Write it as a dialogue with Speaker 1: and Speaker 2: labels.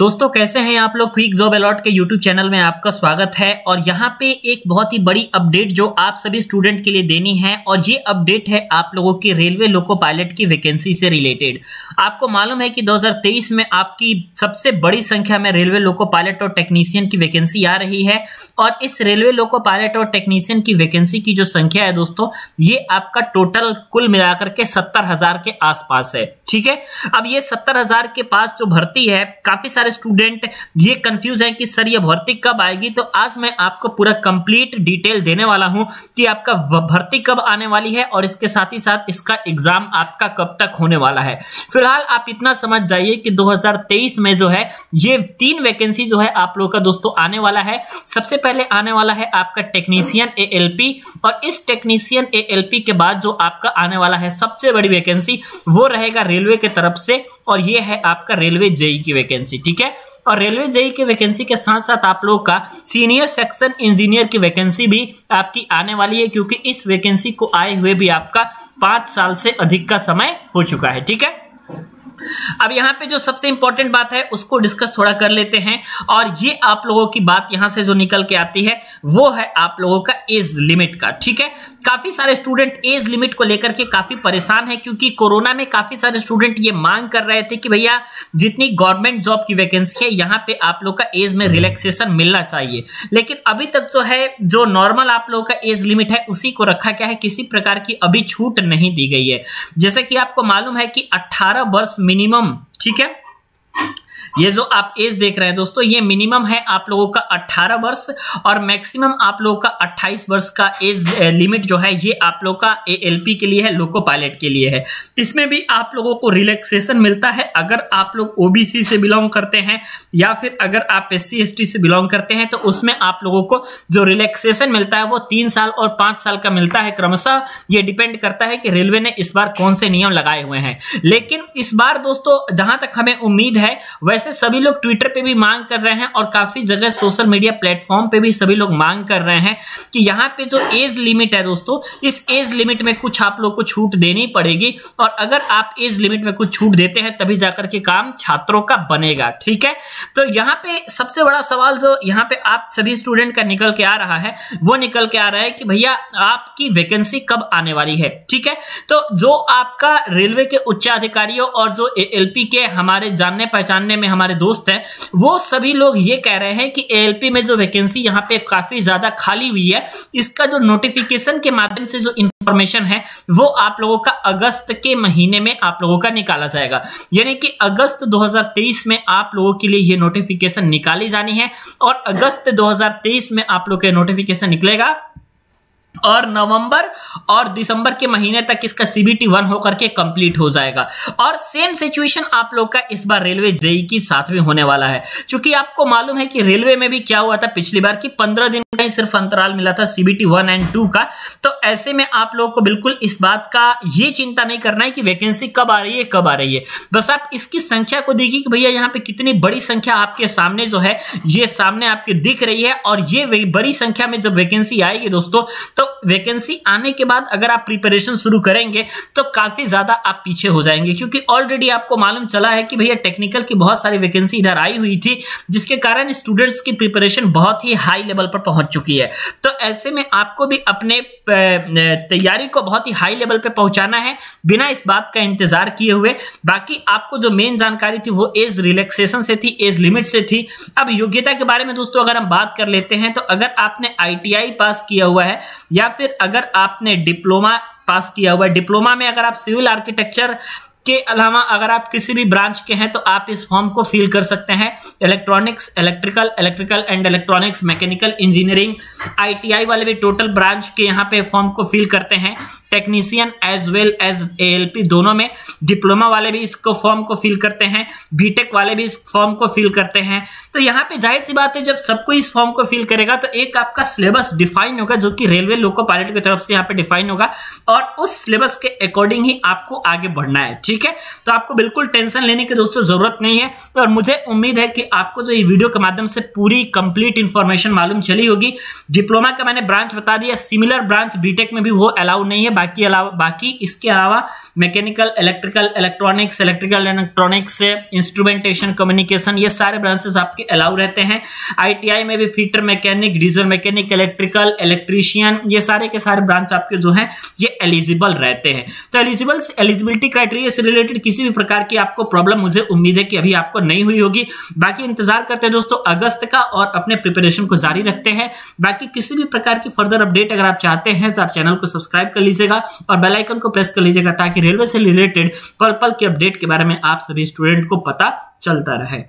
Speaker 1: दोस्तों कैसे हैं आप लोग। क्विक जॉब अलॉट के यूट्यूब चैनल में आपका स्वागत है। और यहाँ पे एक बहुत ही बड़ी अपडेट जो आप सभी स्टूडेंट के लिए देनी है, और ये अपडेट है आप लोगों की रेलवे लोको पायलट की वैकेंसी से रिलेटेड। आपको मालूम है कि 2023 में आपकी सबसे बड़ी संख्या में रेलवे लोको पायलट और टेक्नीशियन की वैकेंसी आ रही है। और इस रेलवे लोको पायलट और टेक्नीशियन की वैकेंसी की जो संख्या है दोस्तों, ये आपका टोटल कुल मिलाकर के 70,000 के आसपास है। ठीक है, अब ये 70,000 के पास जो भर्ती है, काफी सारे स्टूडेंट ये कंफ्यूज है कि सर ये भर्ती कब आएगी। तो आज मैं आपको पूरा कंप्लीट डिटेल देने वाला हूं कि आपका भर्ती कब आने वाली है और इसके साथ ही साथ इसका एग्जाम आपका कब तक होने वाला है। फिलहाल आप इतना समझ जाइए कि 2023 में जो है ये 3 वैकेंसी जो है आप लोगों का दोस्तों आने वाला है। सबसे पहले आने वाला है आपका टेक्नीशियन एएलपी, और इस टेक्नीशियन एएलपी के बाद जो आपका आने वाला है सबसे बड़ी वैकेंसी वो रहेगा रेलवे की तरफ से, और ये है आपका रेलवे जेई की वैकेंसी। ठीक है, और रेलवे जेई की वैकेंसी के साथ साथ आप लोग का सीनियर सेक्शन इंजीनियर की वैकेंसी भी आपकी आने वाली है, क्योंकि इस वैकेंसी को आए हुए भी आपका 5 साल से अधिक का समय हो चुका है। ठीक है, अब यहां पे जो सबसे इंपॉर्टेंट बात है उसको डिस्कस थोड़ा कर लेते हैं। और ये आप लोगों की बात यहां से जो निकल के आती है वो है आप लोगों का एज लिमिट का। ठीक है, काफी सारे स्टूडेंट एज लिमिट को लेकर के काफी परेशान है, क्योंकि कोरोना में काफी सारे स्टूडेंट ये मांग कर रहे थे कि भैया जितनी गवर्नमेंट जॉब की वैकेंसी है यहां पे आप लोग का एज में रिलैक्सेशन मिलना चाहिए। लेकिन अभी तक जो है जो नॉर्मल आप लोगों का एज लिमिट है उसी को रखा गया है, किसी प्रकार की अभी छूट नहीं दी गई है। जैसे कि आपको मालूम है कि 18 वर्ष मिनिमम, ठीक है, ये जो आप एज देख रहे हैं दोस्तों, ये मिनिमम है आप लोगों का 18 वर्ष और मैक्सिमम आप लोगों का 28 वर्ष का एज लिमिट जो है ये आप लोगों का एएलपी के लिए है, लोको पायलट के लिए है। इसमें भी आप लोगों को रिलैक्सेशन मिलता है अगर आप लोग ओबीसी से बिलोंग करते हैं, या फिर अगर आप एससी एसटी से बिलोंग करते हैं तो उसमें आप लोगों को जो रिलैक्सेशन मिलता है वो 3 साल और 5 साल का मिलता है क्रमशः। ये डिपेंड करता है कि रेलवे ने इस बार कौन से नियम लगाए हुए हैं। लेकिन इस बार दोस्तों जहां तक हमें उम्मीद है, वैसे सभी लोग ट्विटर पे भी मांग कर रहे हैं और काफी जगह सोशल मीडिया प्लेटफॉर्म पे भी सभी लोग मांग कर रहे हैं कि यहाँ पे जो एज लिमिट है दोस्तों, इस एज लिमिट में कुछ आप लोग को छूट देनी पड़ेगी। और अगर आप एज लिमिट में कुछ छूट देते हैं तभी जाकर के काम छात्रों का बनेगा। ठीक है, तो यहाँ पे सबसे बड़ा सवाल जो यहाँ पे आप सभी स्टूडेंट का निकल के आ रहा है वो निकल के आ रहा है कि भैया आपकी वैकेंसी कब आने वाली है। ठीक है, तो जो आपका रेलवे के उच्चाधिकारियों और जो एएलपी के हमारे जानने पहचानने में हमारे दोस्त हैं, वो सभी लोग ये कह रहे हैं कि एएलपी में जो वैकेंसी यहाँ पे काफी ज्यादा खाली हुई है, इसका जो नोटिफिकेशन के माध्यम से जो इंफॉर्मेशन है वो आप लोगों का अगस्त के महीने में आप लोगों का निकाला जाएगा। यानी कि अगस्त 2023 में आप लोगों के लिए ये नोटिफिकेशन निकाली जानी है, और अगस्त 2023 में आप लोग के नोटिफिकेशन निकलेगा और नवंबर और दिसंबर के महीने तक इसका CBT 1 होकर के कंप्लीट हो जाएगा। और सेम सिचुएशन आप लोग का इस बार रेलवे जेई की साथ में होने वाला है, क्योंकि आपको मालूम है कि रेलवे में भी क्या हुआ था पिछली बार की 15 दिन का ही सिर्फ अंतराल मिला था CBT 1 और 2 का। तो ऐसे में आप लोग को बिल्कुल इस बात का ये चिंता नहीं करना है कि वैकेंसी कब आ रही है कब आ रही है। बस आप इसकी संख्या को देखिए कि भैया यहाँ पे कितनी बड़ी संख्या आपके सामने जो है ये सामने आपके दिख रही है। और ये बड़ी संख्या में जब वैकेंसी आएगी दोस्तों, तो वैकेंसी आने के बाद अगर आप प्रिपरेशन शुरू करेंगे तो काफी ज्यादा आप पीछे हो जाएंगे, क्योंकि ऑलरेडी आपको मालूम चला है कि भैया टेक्निकल की बहुत सारी वैकेंसी इधर आई हुई थी, जिसके कारण स्टूडेंट्स की प्रिपरेशन बहुत ही हाई लेवल पर पहुंच चुकी है। तो ऐसे में आपको भी अपने तैयारी को बहुत ही हाई लेवल पे पहुंचाना है बिना इस बात का इंतजार किए हुए। बाकी आपको जो मेन जानकारी थी वो एज रिलैक्सेशन से थी, एज लिमिट से थी। अब योग्यता के बारे में दोस्तों अगर हम बात कर लेते हैं, तो अगर आपने ITI पास किया हुआ है या फिर अगर आपने डिप्लोमा पास किया हुआ है, डिप्लोमा में अगर आप सिविल आर्किटेक्चर के अलावा अगर आप किसी भी ब्रांच के हैं तो आप इस फॉर्म को फिल कर सकते हैं। Electronics, electrical and electronics, mechanical engineering, ITI वाले भी टोटल ब्रांच के यहाँ पे फॉर्म को फिल करते हैं। Technician as well as ALP दोनों में, डिप्लोमा वाले भी इसको फॉर्म को फिल करते हैं, बीटेक वाले भी इस फॉर्म को फिल करते हैं। तो यहाँ पे जाहिर सी बात है जब सबको इस फॉर्म को फिल करेगा तो एक आपका सिलेबस डिफाइन होगा, जो कि रेलवे लोको पायलट की तरफ से यहाँ पे डिफाइन होगा, और उस सिलेबस के अकॉर्डिंग ही आपको आगे बढ़ना है। ठीक ठीक है, तो आपको बिल्कुल टेंशन लेने की दोस्तों जरूरत नहीं है। और मुझे उम्मीद है कि आपको जो ये वीडियो के माध्यम से पूरी कंप्लीट इंफॉर्मेशन मालूम चली होगी। डिप्लोमा का मैंने ब्रांच बता दिया, सिमिलर ब्रांच बीटेक में भी वो अलाउ नहीं है। बाकी इसके अलावा mechanical, electrical, electronics, instrumentation, communication, ये सारे ब्रांचेस आपके अलाउ रहते हैं। आईटीआई में भी fitter mechanic, diesel mechanic, electrical, electrician, ये सारे के सारे ब्रांच आपके जो हैं ये एलिजिबल रहते हैं। तो एलिजिबिलिटी क्राइटेरिया से रिलेटेड किसी भी प्रकार की आपको प्रॉब्लम मुझे उम्मीद है कि अभी आपको नहीं हुई होगी। बाकी इंतजार करते हैं दोस्तों अगस्त का और अपने प्रिपरेशन को जारी रखते हैं। बाकी किसी भी प्रकार की फर्दर अपडेट अगर आप चाहते हैं तो आप चैनल को सब्सक्राइब कर लीजिएगा और बेल आइकन को प्रेस कर लीजिएगा ताकि रेलवे से रिलेटेड पल पल के अपडेट के बारे में आप सभी स्टूडेंट को पता चलता रहे।